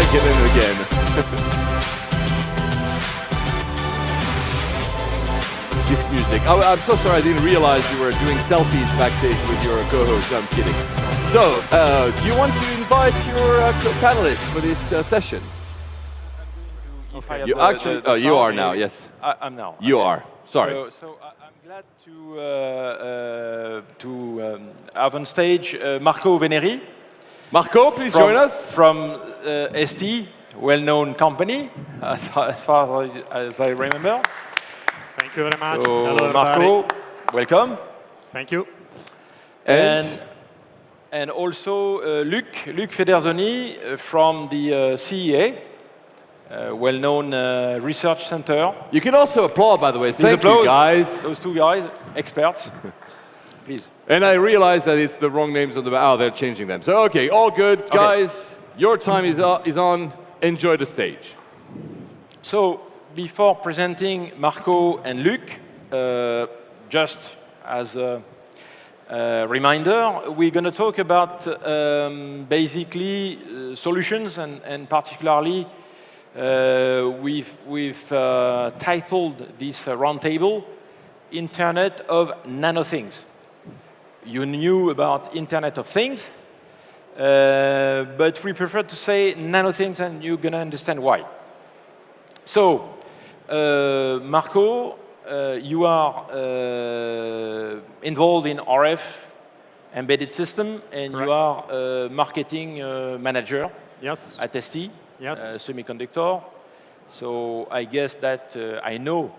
again and again. This music. Oh, I'm so sorry, I didn't realize you were doing selfies backstage with your co-host. I'm kidding. So, do you want to invite your panelists for this session? Okay. You actually, you are now, yes. I'm now. You are. Sorry. So I'm glad to have on stage Marco Veneri. Marco, please join us. From ST, well-known company, as far as I remember. Thank you very much. So, hello, Marco, welcome. Thank you. And also Luc Federzoni from the CEA, well-known research center. You can also applaud, by the way. Please Thank you, guys. Those two guys, experts. Please. And I realize that it's the wrong names on the back. Oh, they're changing them. So, okay, all good. Okay. Guys, your time is on. Enjoy the stage. So, before presenting Marco and Luc, just as a reminder, we're going to talk about basically solutions, and particularly we've titled this roundtable Internet of Nano-things. You knew about Internet of Things, but we prefer to say nano-things, and you're going to understand why. So, Marco, you are involved in RF embedded system, and Correct. you are a marketing manager Yes. at ST Yes. Semiconductor. So I guess that I know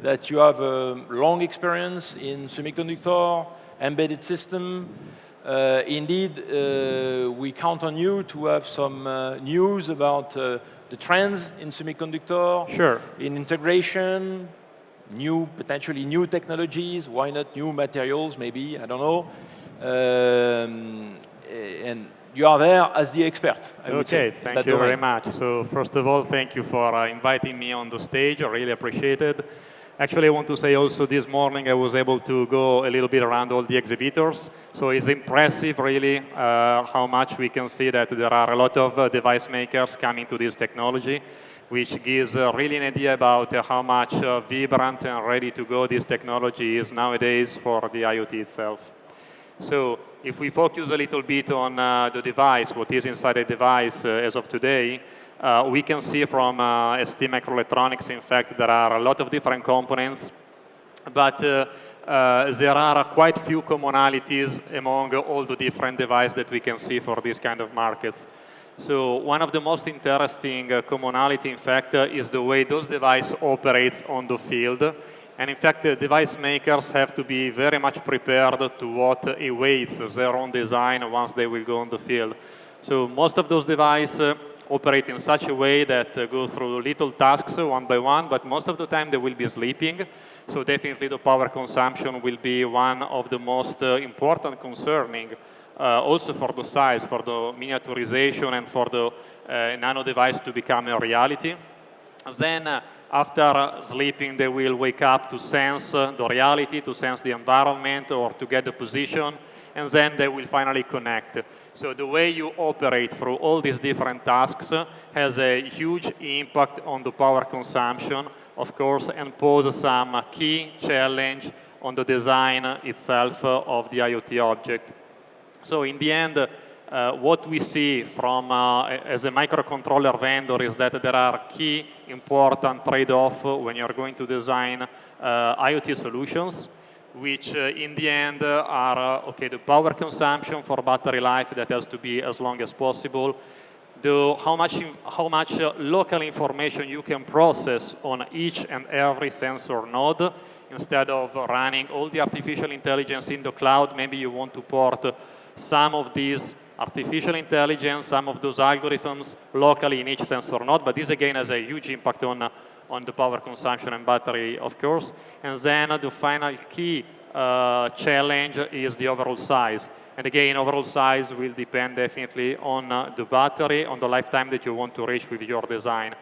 that you have a long experience in semiconductor, embedded system. Indeed, we count on you to have some news about the trends in semiconductor, Sure. in integration, potentially new technologies, why not new materials, maybe, I don't know. And you are there as the expert, I would say. Okay, thank you very much. So first of all, thank you for inviting me on the stage. I really appreciate it. Actually, I want to say also this morning I was able to go a little bit around all the exhibitors. So it's impressive, really, how much we can see that there are a lot of device makers coming to this technology, which gives really an idea about how much vibrant and ready to go this technology is nowadays for the IoT itself. So if we focus a little bit on the device, what is inside the device as of today, we can see from ST Microelectronics, in fact, there are a lot of different components, but there are quite few commonalities among all the different devices that we can see for these kind of markets. So one of the most interesting commonality, in fact, is the way those devices operates on the field. And in fact, the device makers have to be very much prepared to what awaits their own design once they will go on the field. So most of those devices operate in such a way that go through little tasks one by one, but most of the time they will be sleeping. So definitely the power consumption will be one of the most important concerning, also for the size, for the miniaturization, and for the nano device to become a reality. Then after sleeping, they will wake up to sense the reality, to sense the environment, or to get the position, and then they will finally connect. So the way you operate through all these different tasks has a huge impact on the power consumption, of course, and poses some key challenge on the design itself of the IoT object. So in the end, what we see from as a microcontroller vendor is that there are key important trade-offs when you're going to design IoT solutions, which in the end are, okay, the power consumption for battery life that has to be as long as possible, how much local information you can process on each and every sensor node, instead of running all the artificial intelligence in the cloud. Maybe you want to port some of these artificial intelligence, some of those algorithms locally in each sensor node, but this again has a huge impact on the power consumption and battery, of course. And then the final key challenge is the overall size. And again, overall size will depend definitely on the battery, on the lifetime that you want to reach with your design.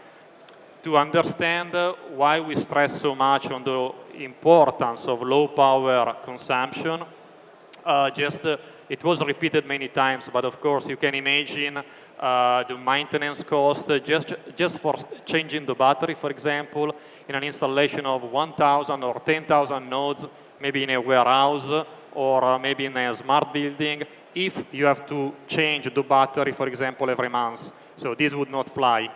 To understand why we stress so much on the importance of low power consumption, just it was repeated many times, but of course you can imagine the maintenance cost just for changing the battery, for example, in an installation of 1,000 or 10,000 nodes, maybe in a warehouse or maybe in a smart building, if you have to change the battery, for example, every month. So this would not fly.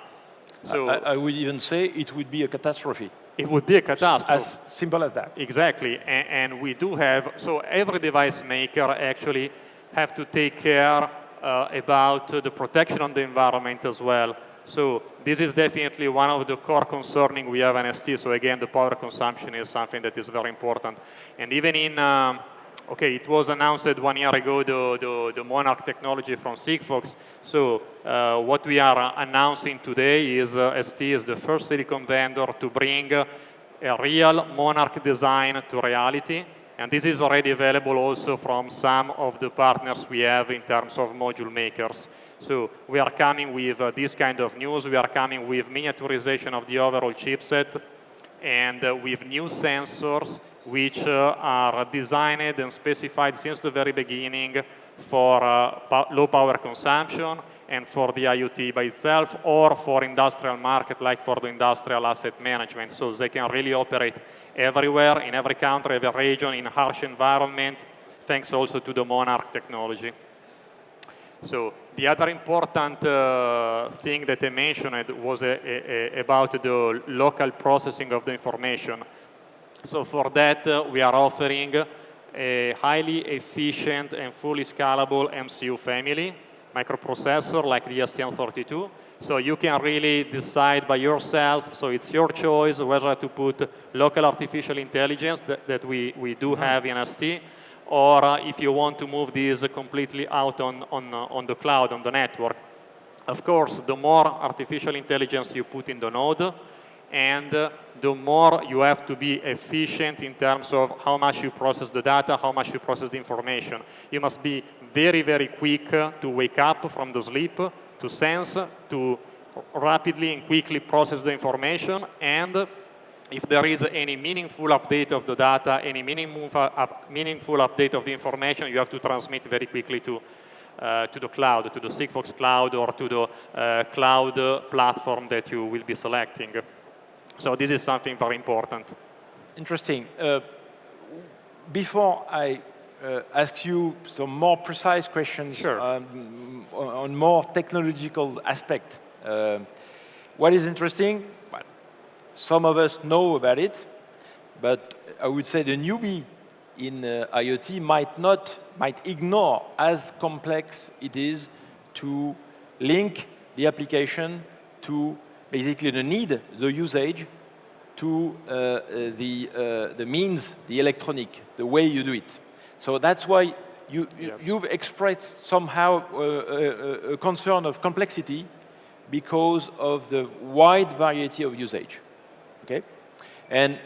So I would even say it would be a catastrophe. it would be a catastrophe. As simple as that. Exactly, and we do have, so every device maker actually have to take care about the protection of the environment as well. So this is definitely one of the core concerning we have in ST. So again, the power consumption is something that is very important. And even in, okay, it was announced 1 year ago, the Monarch technology from Sigfox. So what we are announcing today is ST is the first silicon vendor to bring a real Monarch design to reality. And this is already available also from some of the partners we have in terms of module makers. So we are coming with this kind of news. We are coming with miniaturization of the overall chipset and with new sensors which are designed and specified since the very beginning for low power consumption and for the IoT by itself, or for industrial market, like for the industrial asset management. So they can really operate everywhere, in every country, every region, in harsh environment, thanks also to the Monarch technology. So the other important thing that I mentioned was about the local processing of the information. So for that, we are offering a highly efficient and fully scalable MCU family microprocessor like the STM32. So you can really decide by yourself, so it's your choice whether to put local artificial intelligence that we do have in ST, or if you want to move this completely out on the cloud, on the network. Of course, the more artificial intelligence you put in the node, and the more you have to be efficient in terms of how much you process the data, how much you process the information. You must be very, very quick to wake up from the sleep, to sense, to rapidly and quickly process the information, and if there is any meaningful update of the data, any meaningful update of the information, you have to transmit very quickly to the cloud, to the Sigfox cloud, or to the cloud platform that you will be selecting. So this is something very important. Interesting. Before I ask you some more precise questions Sure. On more technological aspect, what is interesting, well, some of us know about it, but I would say the newbie in IoT might ignore as complex it is to link the application to basically the need, the usage, to the means, the electronic, the way you do it. So that's why you've expressed somehow a concern of complexity because of the wide variety of usage, okay? And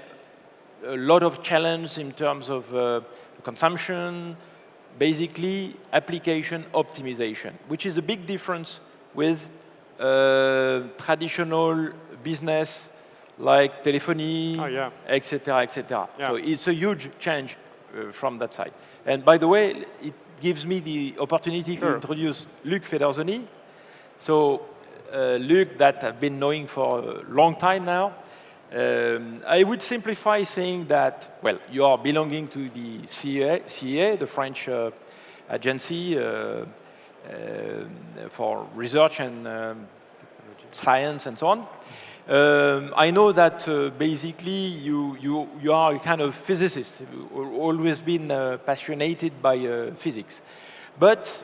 a lot of challenge in terms of consumption, basically application optimization, which is a big difference with traditional business like telephony, etc., etc. Yeah. So it's a huge change from that side. And by the way, it gives me the opportunity to introduce Luc Federzoni. So Luc, that I've been knowing for a long time now. I would simplify saying that, well, you are belonging to the CEA, the French agency for research and science and so on. I know that basically you are a kind of physicist. You've always been passionate by physics. But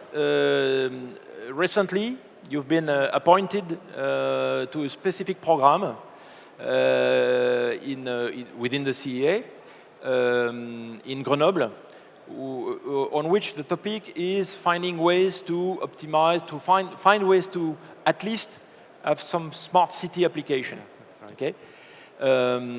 recently, you've been appointed to a specific program within the CEA in Grenoble, on which the topic is finding ways to optimize, to find ways to at least have some smart city application. Yes, right. Okay.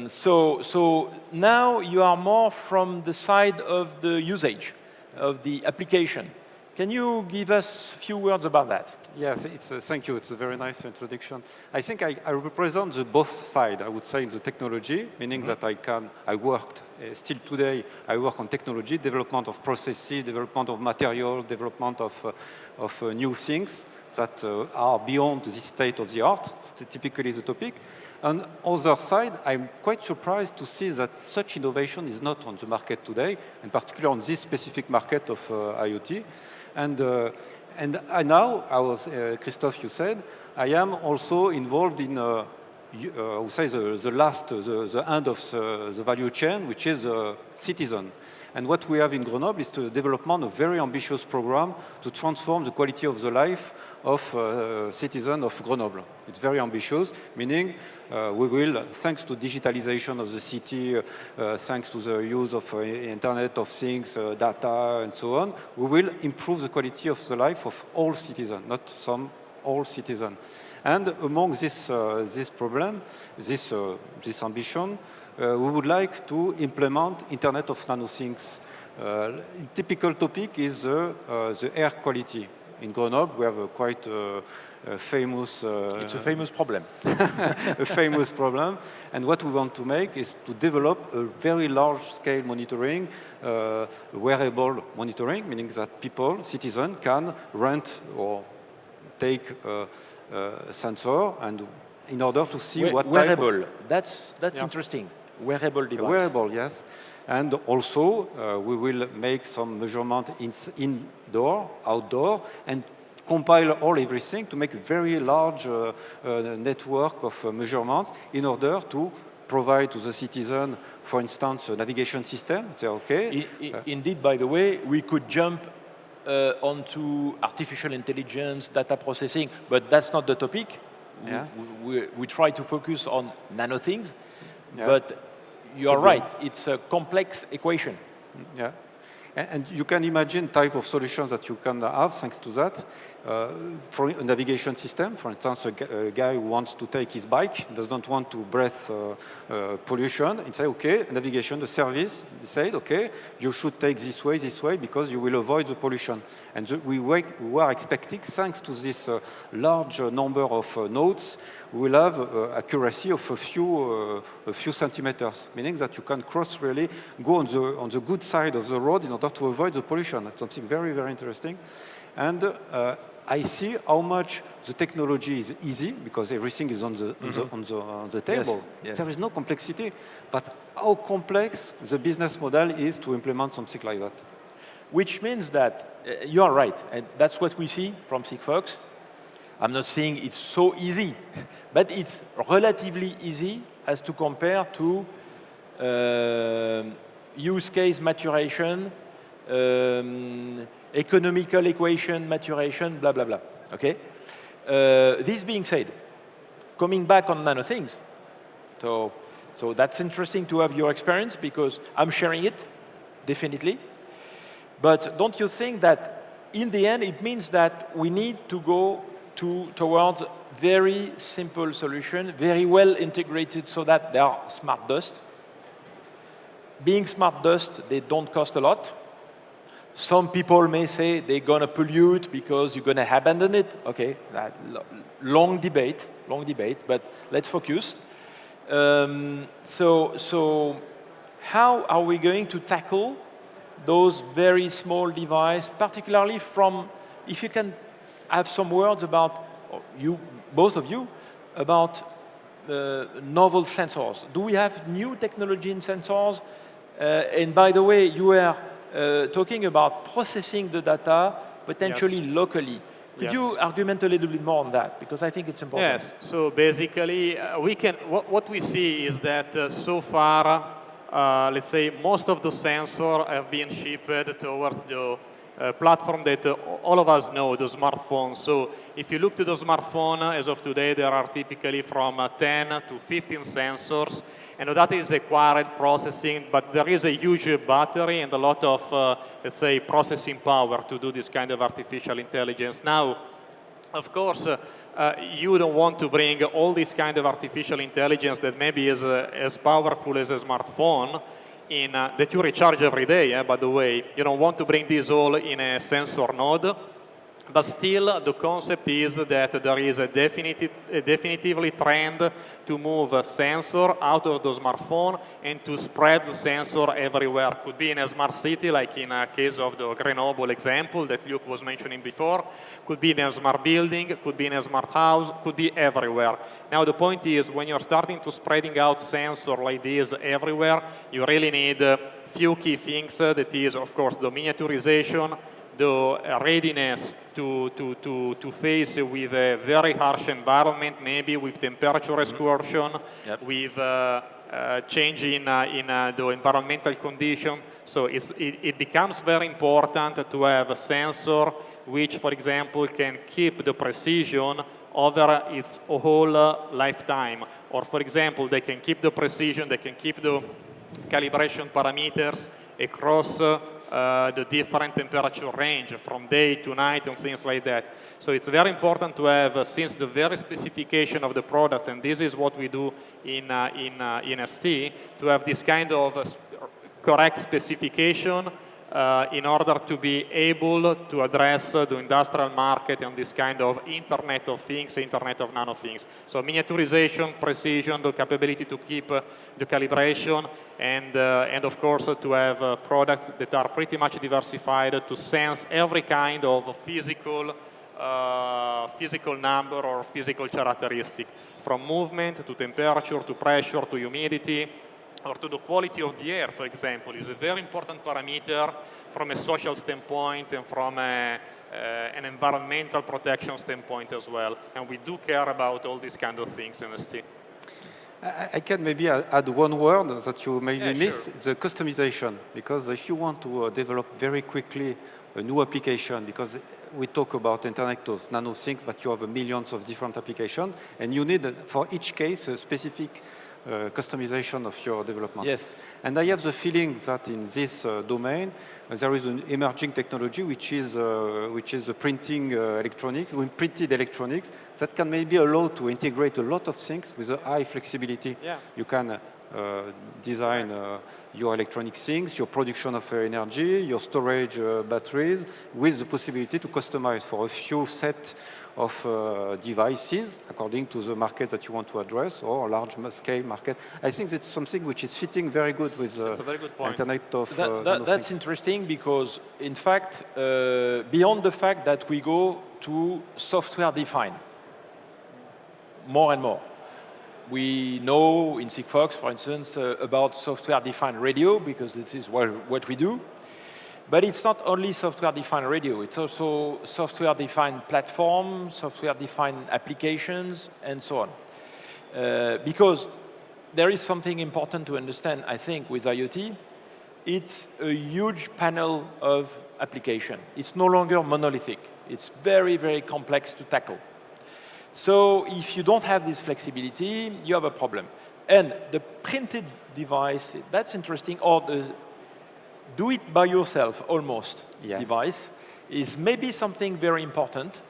So now you are more from the side of the usage of the application. Can you give us a few words about that? Yes, thank you. It's a very nice introduction. I think I represent the both side, I would say, in the technology, meaning that I worked, still today, I work on technology, development of processes, development of materials, development of new things that are beyond the state of the art, typically the topic. On the other side, I'm quite surprised to see that such innovation is not on the market today, in particular on this specific market of IoT. And now, Christophe, you said, I am also involved in, we say, the end of the value chain, which is citizen. And what we have in Grenoble is the development of a very ambitious program to transform the quality of the life of citizens of Grenoble. It's very ambitious, meaning we will, thanks to digitalization of the city, thanks to the use of Internet of Things, data, and so on, we will improve the quality of the life of all citizens, not some, all citizens. And among this problem, this ambition, we would like to implement Internet of Nano-things. Typical topic is the air quality. In Grenoble, we have a quite famous... it's a famous problem. a famous problem. And what we want to make is to develop a very large-scale monitoring, wearable monitoring, meaning that people, citizens, can rent or take a sensor and in order to see what wearable. That's yes. interesting. Wearable device. Wearable, yes. And also, we will make some measurement indoor, outdoor, and compile everything to make a very large network of measurements in order to provide to the citizen, for instance, a navigation system. Say, okay. Indeed, by the way, we could jump onto artificial intelligence, data processing, but that's not the topic. Yeah. We try to focus on nano-things, yeah. but you are right, it's a complex equation. Yeah. And you can imagine type of solutions that you can have thanks to that. For a navigation system, for instance, a guy who wants to take his bike, does not want to breathe pollution, and say, okay, navigation, the service said, okay, you should take this way, because you will avoid the pollution. And we are expecting, thanks to this large number of nodes, we will have accuracy of a few centimeters, meaning that you can really go on the good side of the road in order to avoid the pollution. That's something very, very interesting. And I see how much the technology is easy because everything is on the table. Yes. There is no complexity, but how complex the business model is to implement something like that. Which means that you are right, and that's what we see from Sigfox. I'm not saying it's so easy, but it's relatively easy as to compare to use case maturation, economical equation maturation, blah, blah, blah. Okay? This being said, coming back on nano-things, so that's interesting to have your experience because I'm sharing it, definitely. But don't you think that in the end it means that we need to go towards very simple solution, very well integrated so that they are smart dust. Being smart dust, they don't cost a lot. Some people may say they're going to pollute because you're going to abandon it. Okay, long debate, but let's focus. So how are we going to tackle those very small devices, particularly from, if you can have some words about, you, both of you, about novel sensors. Do we have new technology in sensors? And by the way, you were talking about processing the data potentially locally. Could you argument a little bit more on that? Because I think it's important. Yes. So basically, what we see is that so far, let's say most of the sensors have been shipped towards the platform that all of us know, the smartphone. So if you look to the smartphone, as of today, there are typically from 10 to 15 sensors. And that is required processing, but there is a huge battery and a lot of, let's say, processing power to do this kind of artificial intelligence. Now, of course, you don't want to bring all this kind of artificial intelligence that maybe is as powerful as a smartphone that you recharge every day, by the way. You don't want to bring this all in a sensor node. But still, the concept is that there is a definitively trend to move a sensor out of the smartphone and to spread the sensor everywhere. Could be in a smart city, like in a case of the Grenoble example that Luke was mentioning before. Could be in a smart building, could be in a smart house, could be everywhere. Now, the point is, when you're starting to spreading out sensor like this everywhere, you really need a few key things. That is, of course, the miniaturization, the readiness to face with a very harsh environment, maybe with temperature excursion, with change in the environmental condition. So it becomes very important to have a sensor which, for example, can keep the precision over its whole lifetime. Or, for example, they can keep the precision, they can keep the calibration parameters across the different temperature range from day to night and things like that. So it's very important to have, since the very specification of the products, and this is what we do in ST, to have this kind of correct specification in order to be able to address the industrial market and this kind of Internet of Things, Internet of Nano-things. So miniaturization, precision, the capability to keep the calibration, and of course to have products that are pretty much diversified to sense every kind of physical number or physical characteristic, from movement to temperature to pressure to humidity, or to the quality of the air, for example, is a very important parameter from a social standpoint and from an environmental protection standpoint as well. And we do care about all these kind of things in ST. I can maybe add one word that you maybe miss, sure. the customization. Because if you want to develop very quickly a new application, because we talk about Internet of Nano-things, but you have millions of different applications, and you need, for each case, a specific customization of your development. Yes. And I have the feeling that in this domain, there is an emerging technology which is the printing electronics, printed electronics, that can maybe allow to integrate a lot of things with a high flexibility. Yeah. You can design your electronic things, your production of energy, your storage batteries, with the possibility to customize for a few set of devices according to the market that you want to address, or a large scale market. I think that's something which is fitting very good with That's a very good point. Internet of That's interesting because, in fact, beyond the fact that we go to software defined more and more. We know in Sigfox, for instance, about software-defined radio, because this is what we do. But it's not only software-defined radio, it's also software-defined platform, software-defined applications, and so on. Because there is something important to understand, I think, with IoT. It's a huge panel of application. It's no longer monolithic. It's very, very complex to tackle. So if you don't have this flexibility, you have a problem. And the printed device, that's interesting, or the do-it-by-yourself, almost, device, is maybe something very important.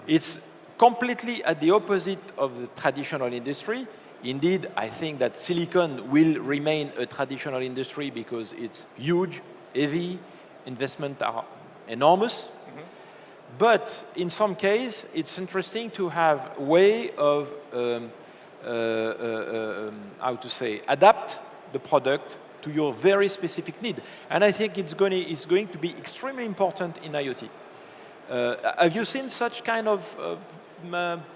It's completely at the opposite of the traditional industry. Indeed, I think that silicon will remain a traditional industry because it's huge, heavy, investments are enormous. But in some case, it's interesting to have a way of, adapt the product to your very specific need. And I think it's going to be extremely important in IoT. Have you seen such kind of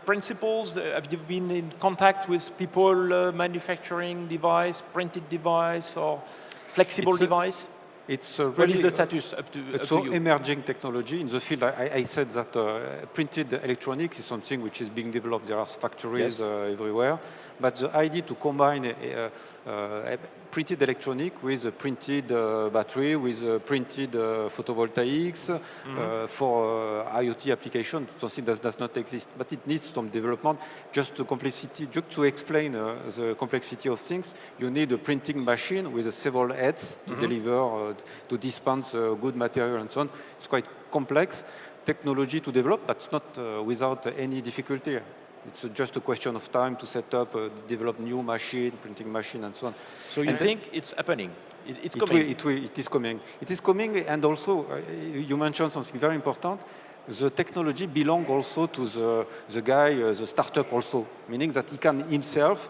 principles? Have you been in contact with people manufacturing device, printed device, or flexible device? It's what is the status up to you? Emerging technology in the field. I said that printed electronics is something which is being developed. There are factories everywhere, but the idea to combine printed electronic with a printed battery, with printed photovoltaics for IoT application, something that does not exist, but it needs some development. Just to explain the complexity of things, you need a printing machine with several heads to deliver, to dispense good material and so on. It's quite complex technology to develop, but not without any difficulty. It's just a question of time to set up, develop new machine, printing machine, and so on. So you think it's happening? It's coming? It is coming. It is coming, and also you mentioned something very important. the technology belongs also to the guy, the startup also, meaning that he can himself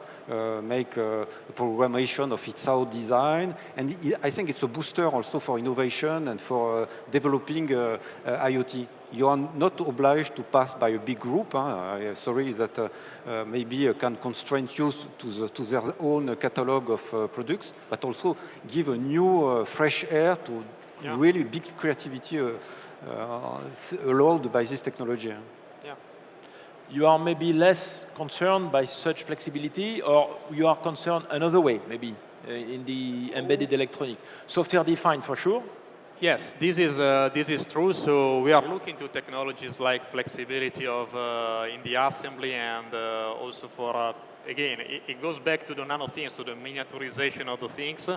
make a programmation of its own design. And I think it's a booster also for innovation and for developing IoT. You are not obliged to pass by a big group. Sorry that maybe can constrain you to their own catalog of products, but also give a new fresh air to really big creativity allowed by this technology. Yeah. You are maybe less concerned by such flexibility, or you are concerned another way, maybe, in the embedded electronic. Software defined for sure. Yes, this is true. So we are looking to technologies like flexibility of in the assembly, and also for again, it goes back to the nano-things, to the miniaturization of the things.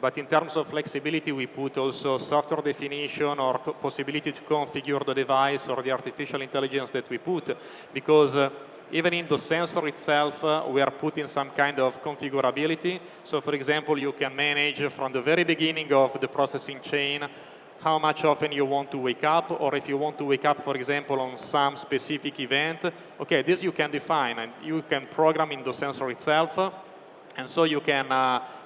But in terms of flexibility, we put also software definition or possibility to configure the device or the artificial intelligence that we put, because even in the sensor itself, we are putting some kind of configurability. So for example, you can manage from the very beginning of the processing chain how much often you want to wake up, or if you want to wake up, for example, on some specific event. Okay, this you can define, and you can program in the sensor itself. And so you can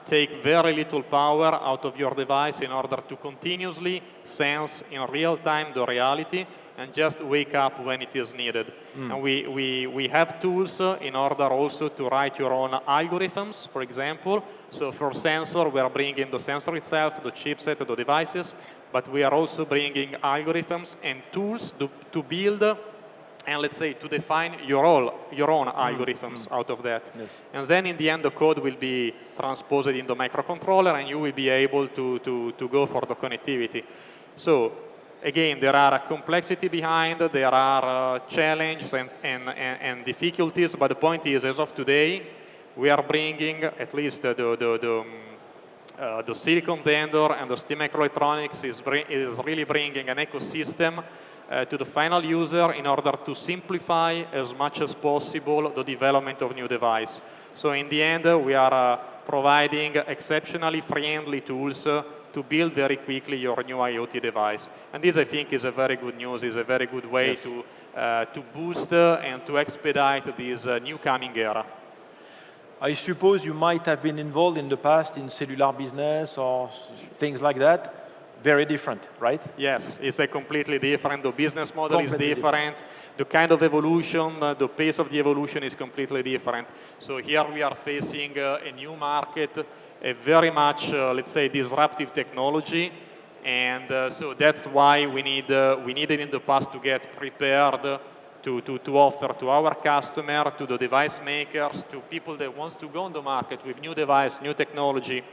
take very little power out of your device in order to continuously sense in real time the reality and just wake up when it is needed. And we have tools in order also to write your own algorithms, for example. So for sensor, we are bringing the sensor itself, the chipset, the devices, but we are also bringing algorithms and tools to build and let's say to define your own algorithms out of that. Yes. And then in the end, the code will be transposed in the microcontroller, and you will be able to go for the connectivity. So again, there are a complexity behind, there are challenges and difficulties, but the point is, as of today, we are bringing at least the silicon vendor and the ST Microelectronics is really bringing an ecosystem to the final user in order to simplify as much as possible the development of new device. So in the end, we are providing exceptionally friendly tools to build very quickly your new IoT device. And this, I think, is a very good news, is a very good way to boost and to expedite this new coming era. I suppose you might have been involved in the past in cellular business or things like that. Very different, right? Yes, it's a completely different. The business model is different. The kind of evolution, the pace of the evolution is completely different. So here we are facing a new market, a very much, let's say, disruptive technology. And so that's why we needed in the past to get prepared to offer to our customer, to the device makers, to people that wants to go on the market with new device, new technology,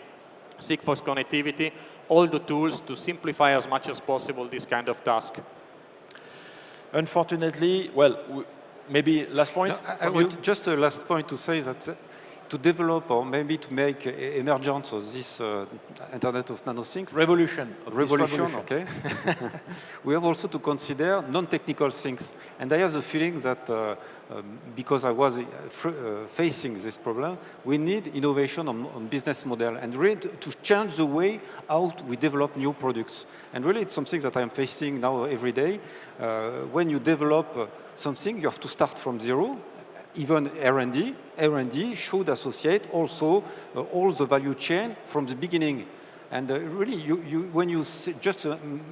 Sigfox connectivity, all the tools to simplify as much as possible this kind of task. Unfortunately, well, maybe last point? No, I would just a last point to say that to develop or maybe to make emergence of this Internet of Nano-things. Revolution. Okay. We have also to consider non-technical things. And I have the feeling that because I was facing this problem, we need innovation on business model and really to change the way how we develop new products. And really it's something that I'm facing now every day. When you develop something, you have to start from zero. Even R&D should associate also all the value chain from the beginning. And really, when you see just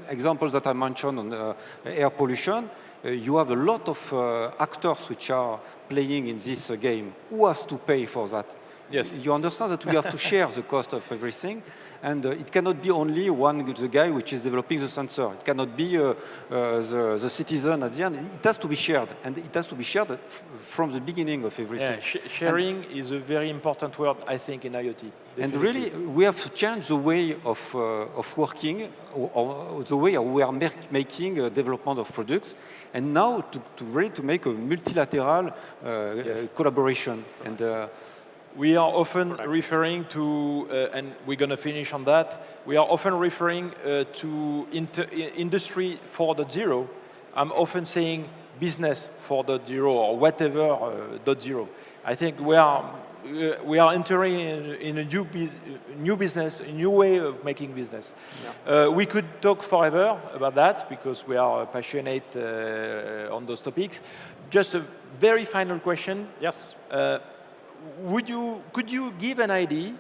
examples that I mentioned on air pollution, you have a lot of actors which are playing in this game. Who has to pay for that? Yes. You understand that we have to share the cost of everything, and it cannot be only the guy which is developing the sensor. It cannot be the citizen at the end. It has to be shared, and it has to be shared from the beginning of everything. Yeah, sharing is a very important word, I think, in IoT. Definitely. And really, we have to change the way of working, or the way we are making development of products, and now to make a multilateral collaboration. And we are often referring to, and we're going to finish on that, we are often referring to Industry 4.0. I'm often saying business 4.0 or whatever .0. I think we are we are entering in a new business, a new way of making business. Yeah. We could talk forever about that because we are passionate on those topics. Just a very final question. Yes. Could you give an idea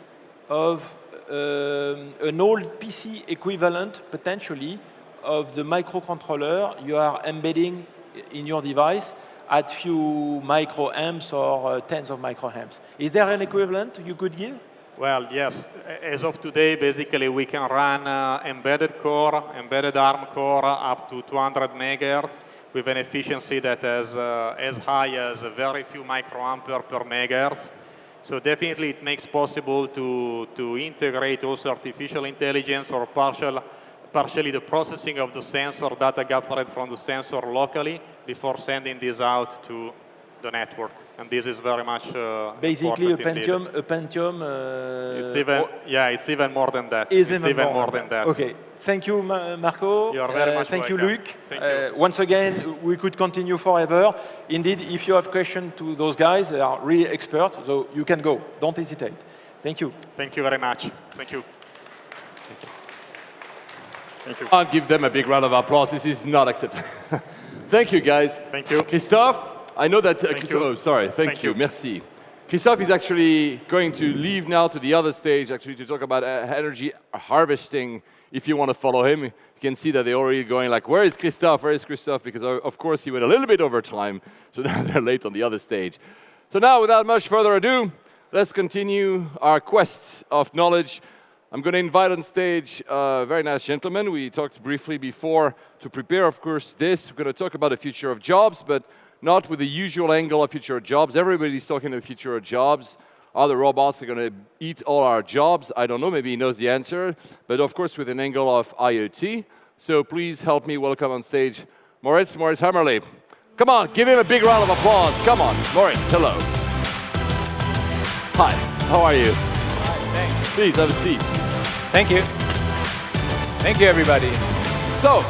of an old PC equivalent, potentially, of the microcontroller you are embedding in your device at few microamps or tens of microamps? Is there an equivalent you could give? Well, yes. As of today, basically, we can run embedded core, embedded ARM core up to 200 megahertz with an efficiency that is as high as a very few microampere per megahertz. So definitely it makes possible to integrate also artificial intelligence or partially the processing of the sensor data gathered from the sensor locally before sending this out to the network. And this is very much basically a Pentium. It's even more than that. It's even more than that. Okay. Thank you, Marco. You are very much Thank welcome. you, Luc. Thank you. Once again, we could continue forever. Indeed, if you have questions to those guys, they are really experts, so you can go. Don't hesitate. Thank you. Thank you very much. Thank you. Thank you. I'll give them a big round of applause. This is not acceptable. Thank you, guys. Thank you. Christophe, I know that... Thank you. Oh, sorry. Thank you. Merci. Christophe is actually going to leave now to the other stage, actually, to talk about energy harvesting. If you want to follow him, you can see that they're already going like, where is Christophe? Where is Christophe? Because, of course, he went a little bit over time, so now they're late on the other stage. So now, without much further ado, let's continue our quests of knowledge. I'm going to invite on stage a very nice gentleman. We talked briefly before to prepare, of course, this. We're going to talk about the future of jobs, but not with the usual angle of future of jobs. Everybody's talking the future of jobs. Are the robots going to eat all our jobs? I don't know. Maybe he knows the answer. But, of course, with an angle of IoT. So please help me welcome on stage Moritz Hammerle. Come on, give him a big round of applause. Come on, Moritz, hello. Hi, how are you? Hi, thanks. Please, have a seat. Thank you. Thank you, everybody. So,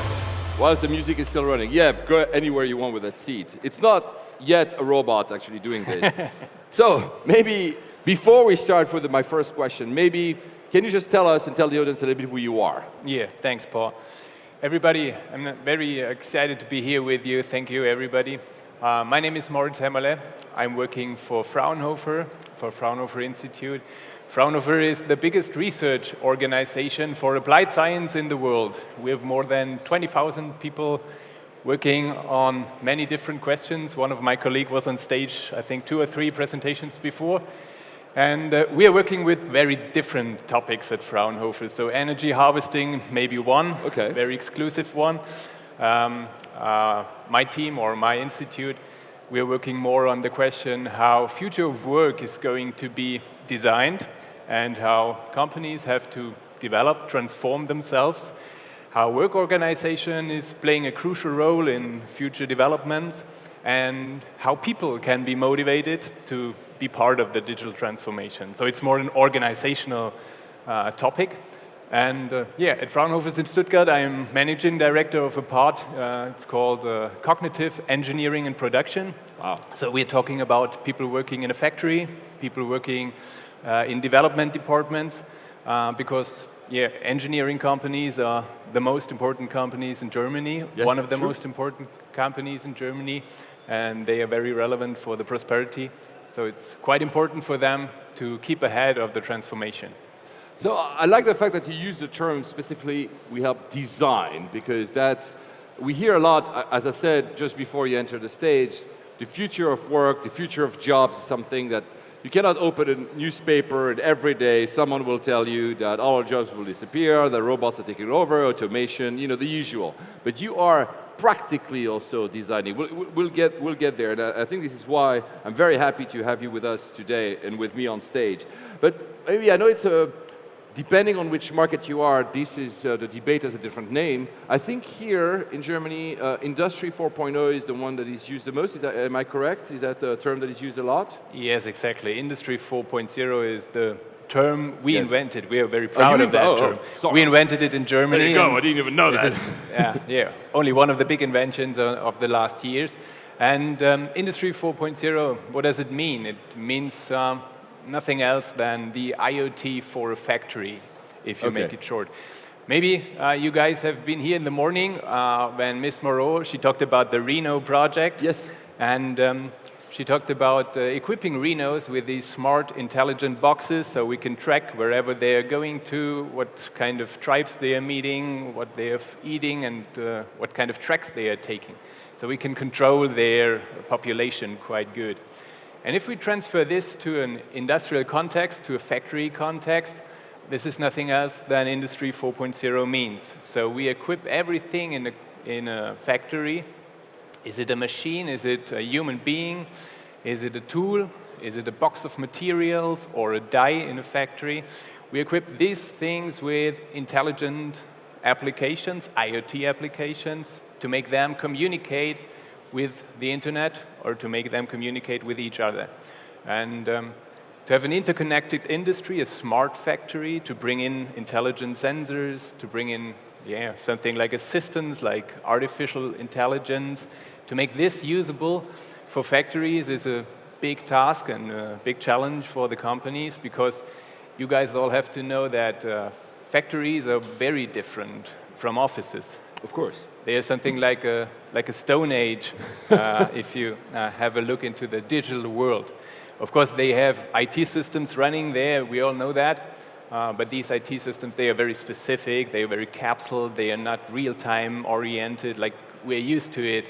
whilst the music is still running, yeah, go anywhere you want with that seat. It's not yet a robot actually doing this. So, maybe before we start with my first question, maybe can you just tell us and tell the audience a little bit who you are? Yeah, thanks, Paul. Everybody, I'm very excited to be here with you. Thank you, everybody. My name is Moritz Hammerle. I'm working for Fraunhofer Institute. Fraunhofer is the biggest research organization for applied science in the world. We have more than 20,000 people working on many different questions. One of my colleagues was on stage, I think, 2 or 3 presentations before. And we are working with very different topics at Fraunhofer. So energy harvesting, maybe one, very exclusive one. My team or my institute, we are working more on the question how future of work is going to be designed and how companies have to develop, transform themselves, how work organization is playing a crucial role in future developments, and how people can be motivated to be part of the digital transformation. So it's more an organizational topic. And at Fraunhofer in Stuttgart, I am managing director of a part. It's called Cognitive Engineering and Production. Wow. So we're talking about people working in a factory, people working in development departments, because engineering companies are the most important companies in Germany, yes, one of the true. most important companies in Germany, and they are very relevant for the prosperity. So it's quite important for them to keep ahead of the transformation. So I like the fact that you use the term specifically, we help design, because we hear a lot, as I said just before you enter the stage, the future of work, the future of jobs is something that you cannot open a newspaper and every day someone will tell you that all our jobs will disappear, the robots are taking over, automation, the usual. But you are practically also designing. We'll get there, and I think this is why I'm very happy to have you with us today and with me on stage. But maybe I know it's depending on which market you are, this is the debate has a different name. I think here in Germany, Industry 4.0 is the one that is used the most. Am I correct? Is that a term that is used a lot? Yes, exactly. Industry 4.0 is the term we invented. We are very proud of that term. We invented it in Germany. There you go. I didn't even know that. Only one of the big inventions of the last years. And Industry 4.0, what does it mean? It means nothing else than the IoT for a factory, if you Okay. make it short. Maybe you guys have been here in the morning when Miss Moreau, she talked about the Reno project. Yes. And she talked about equipping Renos with these smart, intelligent boxes so we can track wherever they are going to, what kind of tribes they are meeting, what they are eating, and what kind of tracks they are taking. So we can control their population quite good. And if we transfer this to an industrial context, to a factory context, this is nothing else than Industry 4.0 means. So we equip everything in a factory. Is it a machine? Is it a human being? Is it a tool? Is it a box of materials or a die in a factory? We equip these things with intelligent applications, IoT applications, to make them communicate with the internet or to make them communicate with each other. And to have an interconnected industry, a smart factory, to bring in intelligent sensors, to bring in something like assistance, like artificial intelligence. To make this usable for factories is a big task and a big challenge for the companies, because you guys all have to know that factories are very different from offices. Of course. They are something like a stone age if you have a look into the digital world. Of course, they have IT systems running there, we all know that. But these IT systems, they are very specific, they are very capsule, they are not real-time oriented like we're used to it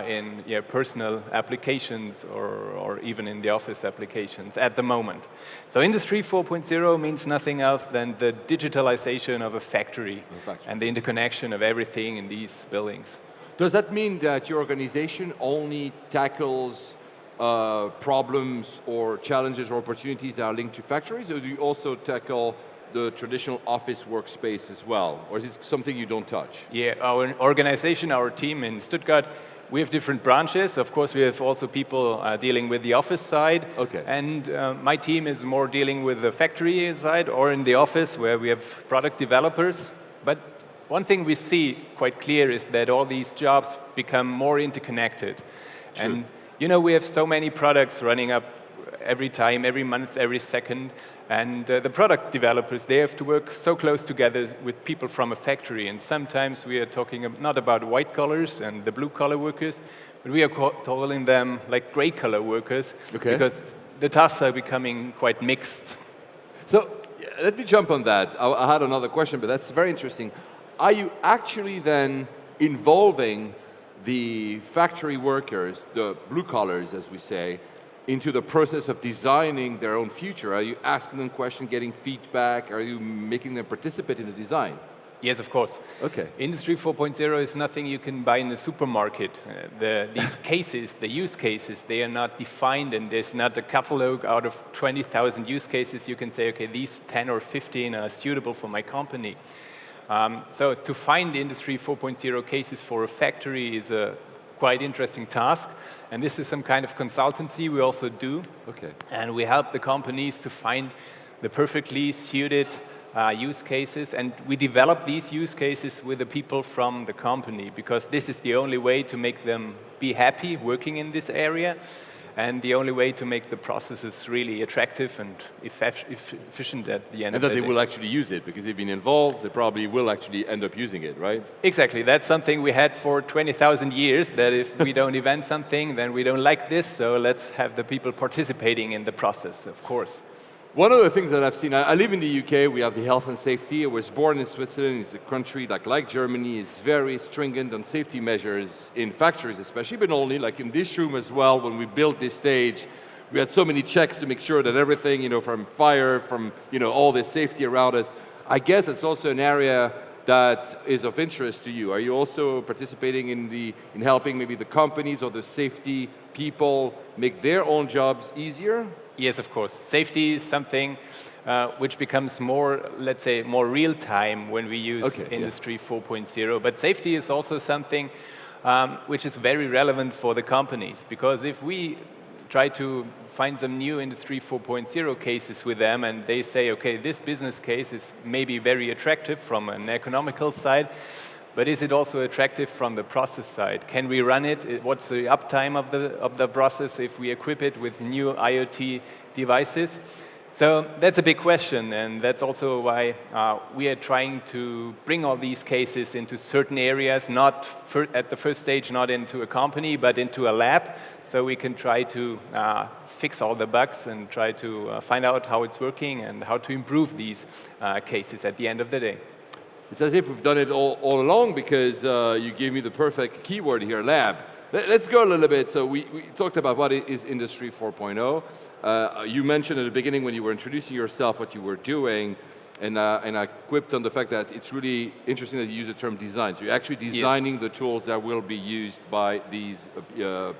in personal applications or even in the office applications at the moment. So Industry 4.0 means nothing else than the digitalization of a factory and the interconnection of everything in these buildings. Does that mean that your organization only tackles problems or challenges or opportunities that are linked to factories, or do you also tackle the traditional office workspace as well? Or is it something you don't touch? Yeah, our organization, our team in Stuttgart, we have different branches. Of course, we have also people dealing with the office side. Okay. And my team is more dealing with the factory side or in the office where we have product developers. But one thing we see quite clear is that all these jobs become more interconnected. True. And you know, we have so many products running up every time, every month, every second. And the product developers, they have to work so close together with people from a factory. And sometimes we are talking not about white collars and the blue collar workers, but we are calling them like gray collar workers, because the tasks are becoming quite mixed. So let me jump on that. I had another question, but that's very interesting. Are you actually then involving the factory workers, the blue collars, as we say, into the process of designing their own future? Are you asking them questions, getting feedback? Are you making them participate in the design? Yes, of course. Okay. Industry 4.0 is nothing you can buy in the supermarket. These cases, the use cases, they are not defined, and there's not a catalog out of 20,000 use cases you can say, okay, these 10 or 15 are suitable for my company. So to find the Industry 4.0 cases for a factory is a quite interesting task, and this is some kind of consultancy we also do. Okay. And we help the companies to find the perfectly suited use cases, and we develop these use cases with the people from the company, because this is the only way to make them be happy working in this area, and the only way to make the processes really attractive and efficient at the end of the day. And that they will actually use it, because they've been involved, they probably will actually end up using it, right? Exactly. That's something we had for 20,000 years, that if we don't invent something, then we don't like this, so let's have the people participating in the process, of course. One of the things that I've seen, I live in the UK, we have the health and safety. I was born in Switzerland. It's a country like Germany, is very stringent on safety measures in factories especially, but only like in this room as well. When we built this stage, we had so many checks to make sure that everything, from fire, from, all the safety around us. I guess it's also an area that is of interest to you. Are you also participating in helping maybe the companies or the safety people make their own jobs easier? Yes, of course. Safety is something which becomes more, let's say, more real-time when we use Industry 4.0. But safety is also something which is very relevant for the companies, because if we try to find some new Industry 4.0 cases with them, and they say, okay, this business case is maybe very attractive from an economical side, but is it also attractive from the process side? Can we run it? What's the uptime of the process if we equip it with new IoT devices? So that's a big question, and that's also why we are trying to bring all these cases into certain areas, not at the first stage, not into a company, but into a lab, so we can try to fix all the bugs and try to find out how it's working and how to improve these cases at the end of the day. It's as if we've done it all along, because you gave me the perfect keyword here, lab. Let's go a little bit. So we talked about what is Industry 4.0. You mentioned at the beginning when you were introducing yourself what you were doing, and I quipped on the fact that it's really interesting that you use the term design. So you're actually designing the tools that will be used by these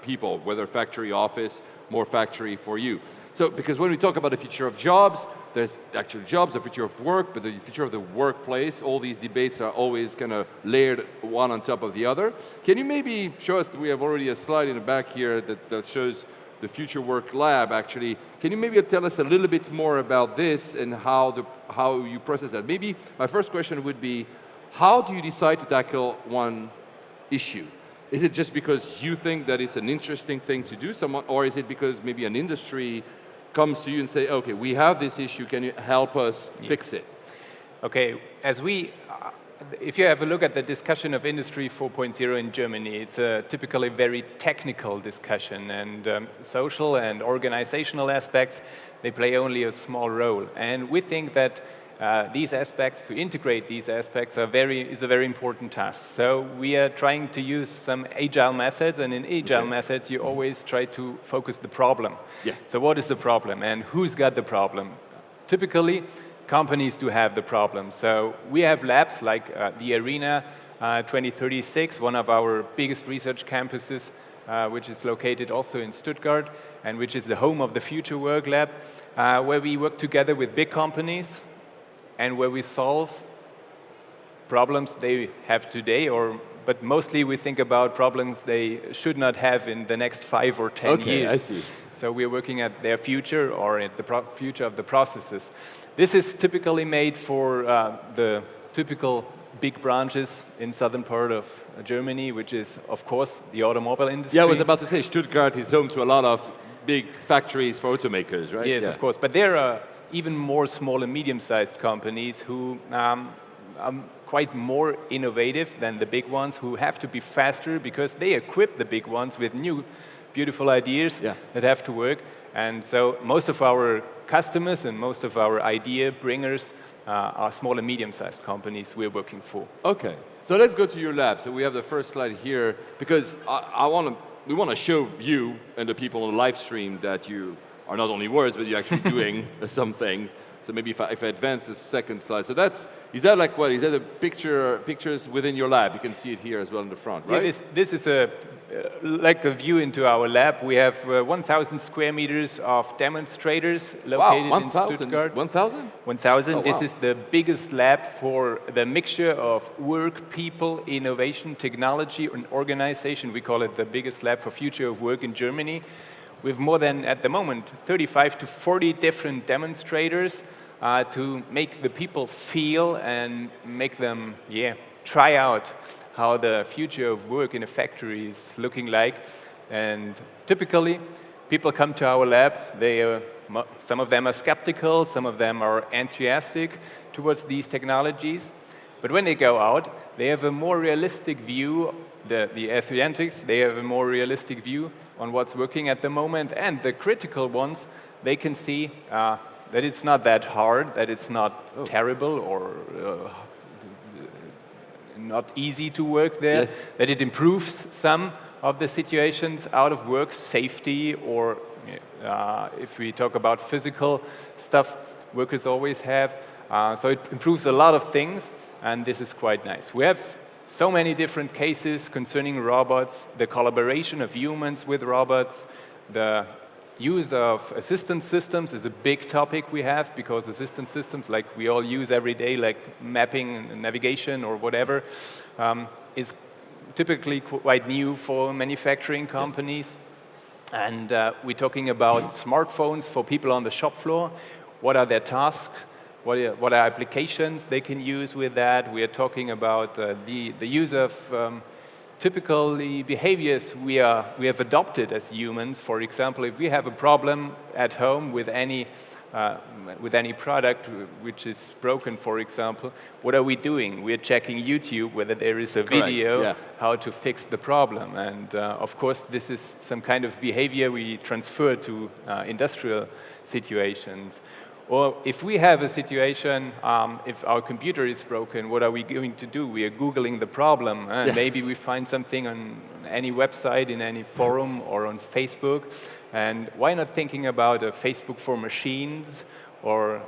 people, whether factory, office, more factory for you. So, because when we talk about the future of jobs, there's actual jobs, the future of work, but the future of the workplace, all these debates are always kind of layered one on top of the other. Can you maybe show us, we have already a slide in the back here that shows the Future Work Lab, actually. Can you maybe tell us a little bit more about this and how you process that? Maybe my first question would be, how do you decide to tackle one issue? Is it just because you think that it's an interesting thing to do, or is it because maybe an industry comes to you and say, okay, we have this issue, can you help us fix it? Okay, if you have a look at the discussion of Industry 4.0 in Germany, it's a typically very technical discussion, and social and organizational aspects, they play only a small role. And we think that these aspects, to integrate these aspects, is a very important task. So we are trying to use some agile methods, and in agile methods, you always try to focus the problem. Yeah. So what is the problem, and who's got the problem? Typically, companies do have the problem. So we have labs like the Arena 2036, one of our biggest research campuses, which is located also in Stuttgart, and which is the home of the Future Work Lab, where we work together with big companies, and where we solve problems they have today, but mostly we think about problems they should not have in the next 5 or 10 years. I see. So we're working at their future or at the future of the processes. This is typically made for the typical big branches in southern part of Germany, which is, of course, the automobile industry. Yeah, I was about to say, Stuttgart is home to a lot of big factories for automakers, right? Yes, of course. But there are even more small and medium-sized companies who are quite more innovative than the big ones, who have to be faster because they equip the big ones with new, beautiful ideas that have to work. And so most of our customers and most of our idea bringers are small and medium-sized companies we're working for. Okay, so let's go to your lab. So we have the first slide here, because we want to show you and the people on the live stream that you are not only words, but you're actually doing some things. So maybe if I advance the second slide. So is that like what? Is that the pictures within your lab? You can see it here as well in the front, right? Yeah, this is like a view into our lab. We have 1,000 square meters of demonstrators located in Stuttgart. 1,000? 1,000. Oh, wow. This is the biggest lab for the mixture of work, people, innovation, technology, and organization. We call it the biggest lab for future of work in Germany. We have more than, at the moment, 35 to 40 different demonstrators to make the people feel and make them, try out how the future of work in a factory is looking like. And typically, people come to our lab. Some of them are skeptical, some of them are enthusiastic towards these technologies. But when they go out, they have a more realistic view. The enthusiasts, they have a more realistic view on what's working at the moment. And the critical ones, they can see that it's not that hard, that it's not terrible or not easy to work there, that it improves some of the situations out of work, safety, or if we talk about physical stuff, workers always have. So it improves a lot of things, and this is quite nice. We have so many different cases concerning robots, the collaboration of humans with robots, the use of assistance systems is a big topic we have, because assistance systems, like we all use every day, like mapping and navigation or whatever, is typically quite new for manufacturing companies. And we're talking about smartphones for people on the shop floor. What are their tasks? what are applications they can use with that. We are talking about the use of typically behaviors we have adopted as humans. For example, if we have a problem at home with any product which is broken, for example, what are we doing? We're checking YouTube whether there is a video how to fix the problem. And of course, this is some kind of behavior we transfer to industrial situations. Or if we have a situation, if our computer is broken, what are we going to do? We are Googling the problem. Maybe we find something on any website, in any forum, or on Facebook. And why not thinking about a Facebook for machines, or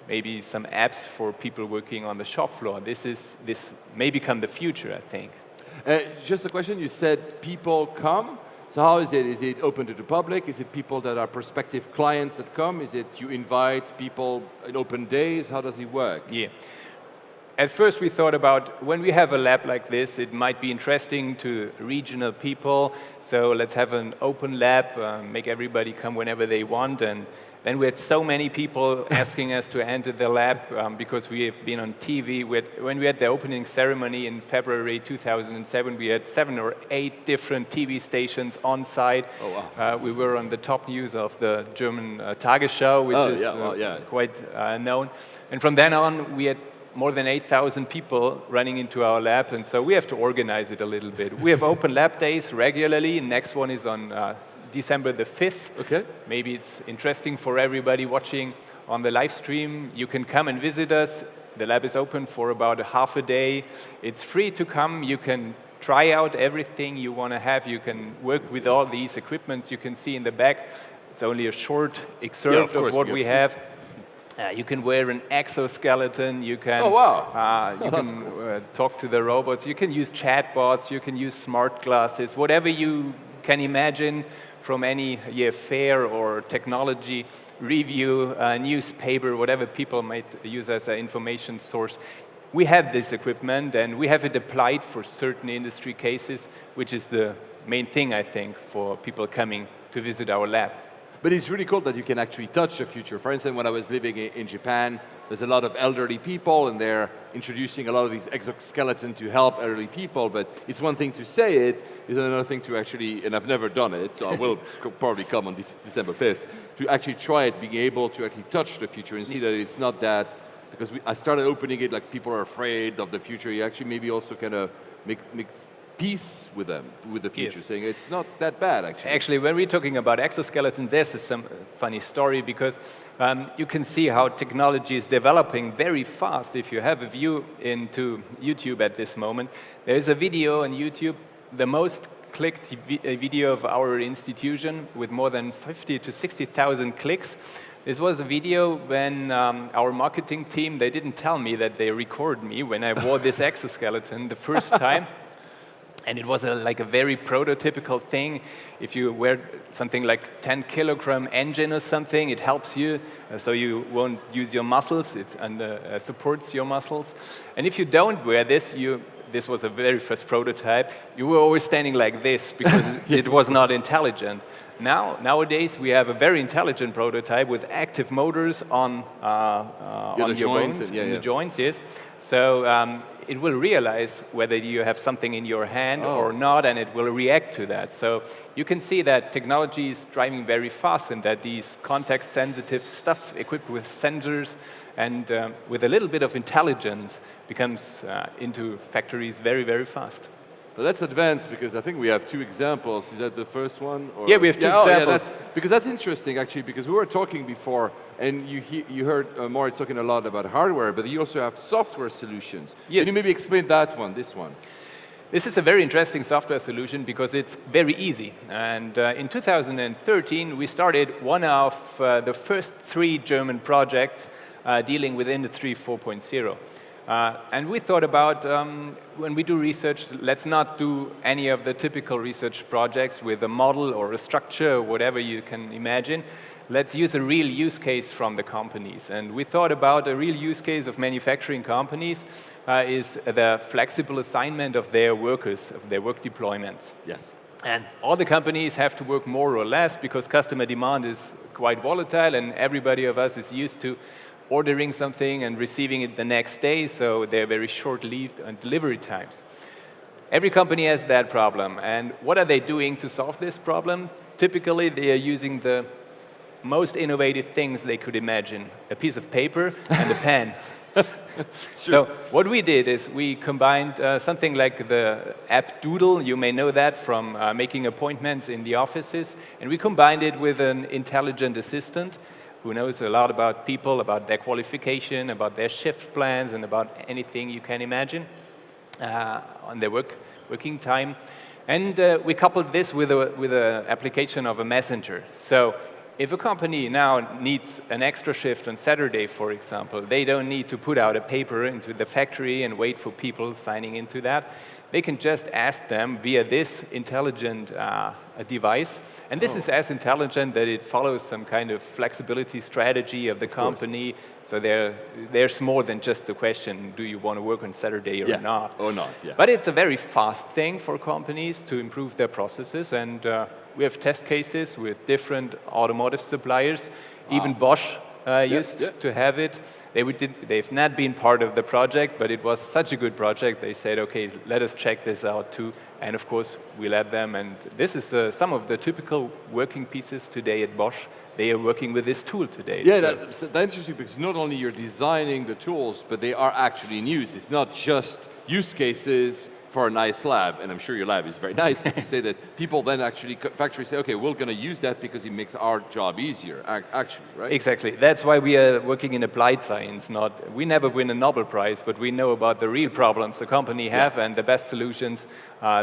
maybe some apps for people working on the shop floor? This may become the future, I think. Just a question, you said people come. So how is it? Is it open to the public? Is it people that are prospective clients that come? Is it you invite people in open days? How does it work? Yeah. At first we thought about when we have a lab like this, it might be interesting to regional people. So let's have an open lab, make everybody come whenever they want. And then we had so many people asking us to enter the lab because we have been on TV. When we had the opening ceremony in February 2007, we had 7 or 8 different TV stations on site. Oh, wow. We were on the top news of the German Tagesschau, which is quite known. And from then on, we had more than 8,000 people running into our lab, and so we have to organize it a little bit. We have open lab days regularly. Next one is on December the 5th. Okay. Maybe it's interesting for everybody watching on the live stream. You can come and visit us. The lab is open for about half a day. It's free to come. You can try out everything you want to have. You can work with all these equipments you can see in the back. It's only a short excerpt of what we have. You can wear an exoskeleton. You can, talk to the robots. You can use chatbots. You can use smart glasses. Whatever you can imagine from any fair or technology review, newspaper, whatever people might use as an information source. We have this equipment, and we have it applied for certain industry cases, which is the main thing, I think, for people coming to visit our lab. But it's really cool that you can actually touch the future. For instance, when I was living in Japan, there's a lot of elderly people, and they're introducing a lot of these exoskeletons to help elderly people. But it's one thing to say it, it's another thing to actually, and I've never done it, so I will probably come on December 5th, to actually try it, being able to actually touch the future and see that it's not that, because I started opening it like people are afraid of the future. You actually maybe also kind of make peace with them, with the future, saying it's not that bad, actually. Actually, when we're talking about exoskeletons, there's some funny story, because you can see how technology is developing very fast. If you have a view into YouTube at this moment, there's a video on YouTube, the most clicked video of our institution, with more than 50 to 60,000 clicks. This was a video when our marketing team, they didn't tell me that they record me when I wore this exoskeleton the first time. And it was like a very prototypical thing. If you wear something like 10-kilogram engine or something, it helps you, so you won't use your muscles. It supports your muscles. And if you don't wear this, this was a very first prototype, you were always standing like this because it was not intelligent. Nowadays, we have a very intelligent prototype with active motors on your bones, in the joints, yes. So it will realize whether you have something in your hand or not, and it will react to that. So you can see that technology is driving very fast, and that these context-sensitive stuff equipped with sensors and with a little bit of intelligence becomes into factories very, very fast. Well, that's advanced, because I think we have 2 examples. Is that the first one? Or? Yeah, we have 2 examples. Because that's interesting, actually, because we were talking before, and you heard Moritz talking a lot about hardware, but you also have software solutions. Yes. Can you maybe explain that one, this one? This is a very interesting software solution because it's very easy. And in 2013, we started one of the first 3 German projects dealing with Industry 4.0. And we thought about, when we do research, let's not do any of the typical research projects with a model or a structure or whatever you can imagine. Let's use a real use case from the companies. And we thought about a real use case of manufacturing companies is the flexible assignment of their workers, of their work deployments. Yes. And all the companies have to work more or less because customer demand is quite volatile, and everybody of us is used to ordering something and receiving it the next day, so they're very short lead delivery times. Every company has that problem, and what are they doing to solve this problem? Typically, they are using the most innovative things they could imagine, a piece of paper and a pen. So what we did is we combined something like the app Doodle, you may know that from making appointments in the offices, and we combined it with an intelligent assistant who knows a lot about people, about their qualification, about their shift plans, and about anything you can imagine on their working time. And we coupled this with an application of a messenger. So if a company now needs an extra shift on Saturday, for example, they don't need to put out a paper into the factory and wait for people signing into that. They can just ask them via this intelligent device. And this is as intelligent that it follows some kind of flexibility strategy of the company. So there's more than just the question, do you want to work on Saturday or not? Or not, But it's a very fast thing for companies to improve their processes. And we have test cases with different automotive suppliers. Even Bosch used to have it. They've not been part of the project, but it was such a good project, they said, okay, let us check this out too. And of course, we let them. And this is some of the typical working pieces today at Bosch. They are working with this tool today. Yeah, that's interesting because not only you're designing the tools, but they are actually in use. It's not just use cases for a nice lab, and I'm sure your lab is very nice, but you say that people then actually, factories say, okay, we're going to use that because it makes our job easier, actually, right? Exactly. That's why we are working in applied science. We never win a Nobel Prize, but we know about the real problems the company have and the best solutions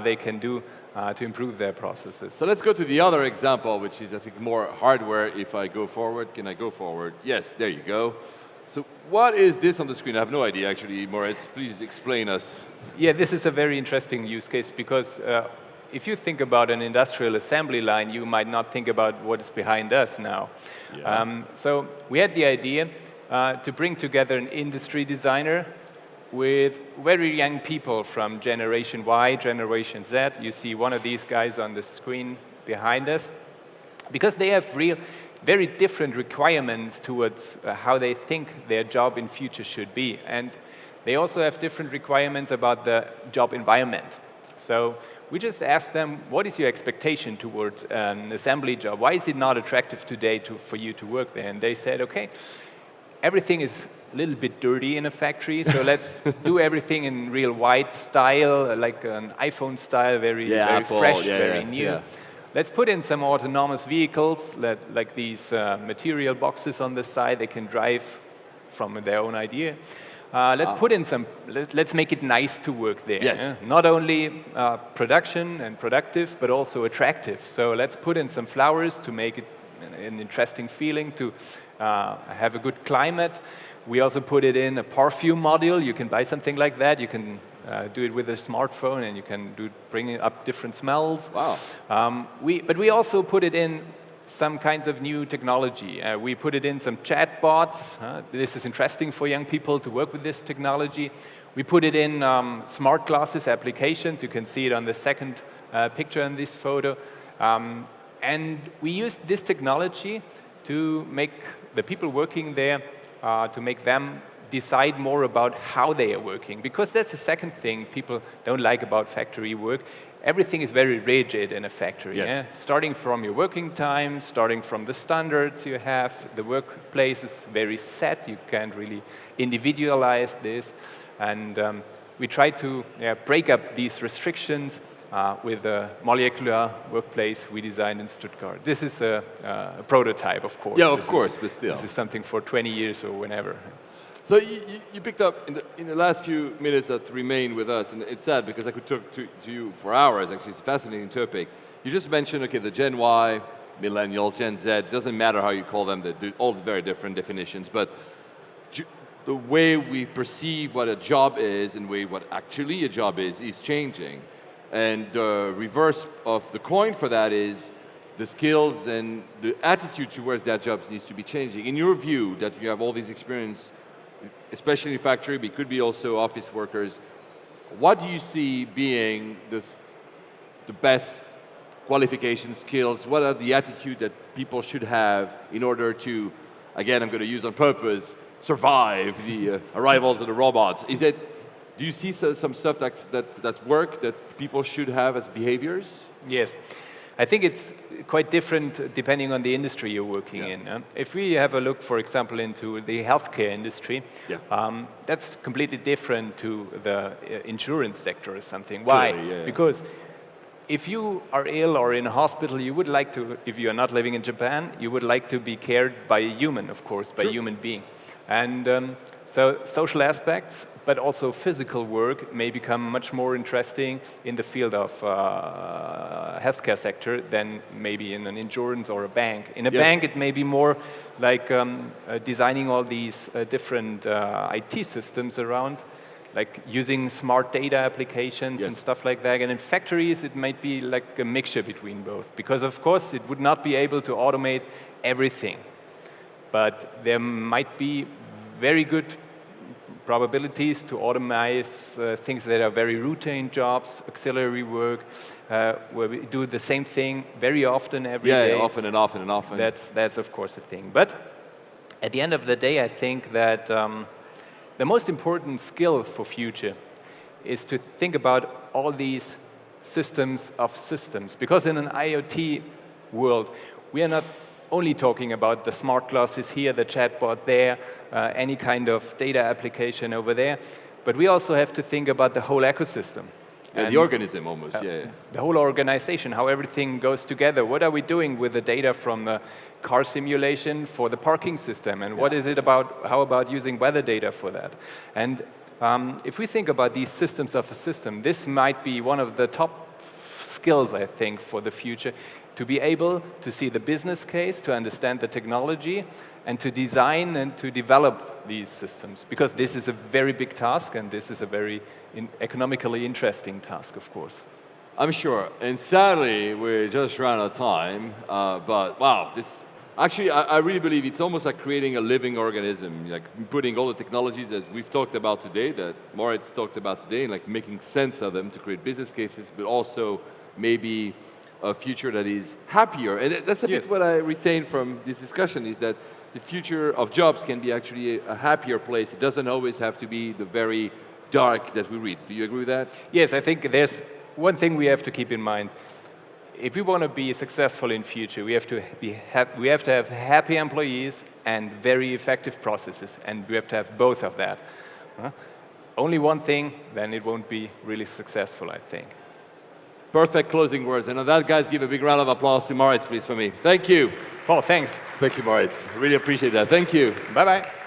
they can do to improve their processes. So let's go to the other example, which is, I think, more hardware. If I go forward, can I go forward? Yes, there you go. So what is this on the screen? I have no idea, actually, Moritz. Please explain us. Yeah, this is a very interesting use case because if you think about an industrial assembly line, you might not think about what is behind us now. Yeah. So we had the idea to bring together an industry designer with very young people from Generation Y, Generation Z. You see one of these guys on the screen behind us. Because they have very different requirements towards how they think their job in future should be. And they also have different requirements about the job environment. So we just asked them, what is your expectation towards an assembly job? Why is it not attractive today for you to work there? And they said, okay, everything is a little bit dirty in a factory, so let's do everything in real white style, like an iPhone style, very fresh, very new. Yeah. Let's put in some autonomous vehicles, like these material boxes on the side. They can drive from their own idea. Let's make it nice to work there. Yes. Not only production and productive, but also attractive. So let's put in some flowers to make it an interesting feeling, to have a good climate. We also put it in a perfume module. You can buy something like that. You can do it with a smartphone, and you can bring up different smells. Wow. But we also put it in some kinds of new technology. We put it in some chatbots. This is interesting for young people to work with this technology. We put it in smart glasses applications. You can see it on the second picture in this photo. And we used this technology to make the people working there, to make them decide more about how they are working. Because that's the second thing people don't like about factory work. Everything is very rigid in a factory. Yes. Yeah? Starting from your working time, starting from the standards you have, the workplace is very set. You can't really individualize this. And we try to break up these restrictions with a molecular workplace we designed in Stuttgart. This is a prototype, of course. Yeah, of course, but still. This is something for 20 years or whenever. So you picked up in the last few minutes that remain with us, and it's sad because I could talk to you for hours. Actually, it's a fascinating topic. You just mentioned, okay, the Gen Y, Millennials, Gen Z, doesn't matter how you call them, they're all very different definitions, but the way we perceive what a job is and what actually a job is changing. And the reverse of the coin for that is the skills and the attitude towards that job needs to be changing. In your view, that you have all these experience, especially in factory, but it could be also office workers, what do you see being the best qualification skills? What are the attitude that people should have in order to, again, I'm going to use on purpose, survive the arrivals of the robots. Do you see some stuff that work that people should have as behaviors? Yes. I think it's quite different depending on the industry you're working in. If we have a look, for example, into the healthcare industry, that's completely different to the insurance sector or something. Why? Because if you are ill or in a hospital, you would like to, if you are not living in Japan, you would like to be cared by a human, of course, by a human being. And so social aspects, but also physical work may become much more interesting in the field of healthcare sector than maybe in an insurance or a bank. In a bank, it may be more like designing all these different IT systems around, like using smart data applications and stuff like that. And in factories, it might be like a mixture between both. Because, of course, it would not be able to automate everything. But there might be very good probabilities to automate things that are very routine jobs, auxiliary work, where we do the same thing very often every day. Yeah, often and often and often. That's of course a thing. But at the end of the day, I think that the most important skill for future is to think about all these systems of systems. Because in an IoT world, we are not only talking about the smart glasses here, the chatbot there, any kind of data application over there, but we also have to think about the whole ecosystem. And the organism almost, The whole organization, how everything goes together. What are we doing with the data from the car simulation for the parking system? And what is it about, how about using weather data for that? And if we think about these systems of a system, this might be one of the top skills, I think, for the future, to be able to see the business case, to understand the technology, and to design and to develop these systems. Because this is a very big task, and this is a very economically interesting task, of course. I'm sure. And sadly, we just ran out of time. But wow, actually, I really believe it's almost like creating a living organism, like putting all the technologies that we've talked about today, that Moritz talked about today, and like making sense of them to create business cases, but also maybe a future that is happier. And that's a bit what I retain from this discussion, is that the future of jobs can be actually a happier place. It doesn't always have to be the very dark that we read. Do you agree with that? Yes, I think there's one thing we have to keep in mind. If we want to be successful in future, we have to have happy employees and very effective processes, and we have to have both of that. Only one thing, then it won't be really successful, I think. Perfect closing words. And on that, guys, give a big round of applause to Moritz, please, for me. Thank you. Paul, thanks. Thank you, Moritz. Really appreciate that. Thank you. Bye-bye.